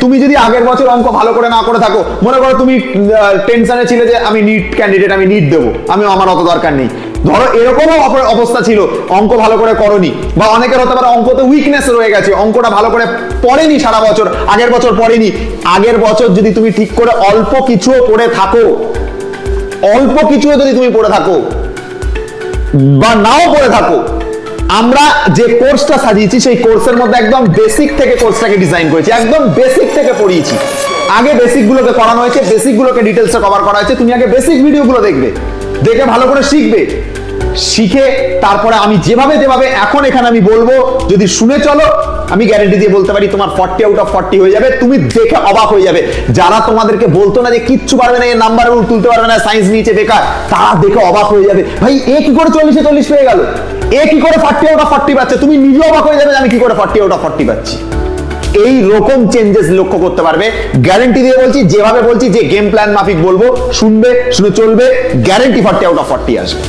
তুমি যদি আগের বছর অঙ্ক ভালো করে না করে থাকো, মনে করো তুমি টেনশনে ছিলে যে আমি নিট ক্যান্ডিডেট, আমি নিট দেবো, আমি আমার অত দরকার নেই, ধরো এরকমও অবস্থা ছিল, অঙ্ক ভালো করে করনি, বা অনেকের হতে পারে অঙ্কতে উইকনেস রয়ে গেছে, অঙ্কটা ভালো করে পড়েনি সারা বছর, আগের বছর পড়েনি। আগের বছর যদি তুমি ঠিক করে অল্প কিছুও পড়ে থাকো, অল্প কিছুও যদি তুমি পড়ে থাকো বা নাও পড়ে থাকো, আমরা যে কোর্সটা সাজিয়েছি সেই কোর্সের মধ্যে একদম বেসিক থেকে কোর্সটাকে ডিজাইন করেছি, একদম বেসিক থেকে পড়িয়েছি। আগে বেসিক গুলোকে করানো হয়েছে, বেসিক গুলোকে ডিটেলসে কভার করা হয়েছে। তুমি আগে বেসিক ভিডিওগুলো দেখবে, দেখে ভালো করে শিখবে, শিখে তারপরে আমি যেভাবে যেভাবে এখন এখানে আমি বলবো যদি শুনে চলো, আমি গ্যারান্টি দিয়ে বলতে পারি তোমার 40 আউট অফ 40 হয়ে যাবে। তুমি দেখে অবাক হয়ে যাবে। যারা তোমাদেরকে বলতো না যে কিচ্ছু পারবে না, এই নাম্বার তুলতে পারবে না, সায়েন্স নিচে বেকার, তারা দেখে অবাক হয়ে যাবে, ভাই এ কি করে 40-এ 40 পেয়ে গেল, এ কি করে 40 আউট অফ 40 পাচ্ছে। তুমি নিজে অবাক হয়ে যাবে যে আমি কি করে 40 আউট অফ 40 পাচ্ছি। এই রকম চেঞ্জেস লক্ষ্য করতে পারবে, গ্যারান্টি দিয়ে বলছি। যেভাবে বলছি, যে গেম প্ল্যান মাফিক বলবো, শুনবে, শুনে চলবে, গ্যারান্টি 40 আউট অফ 40 আসবে।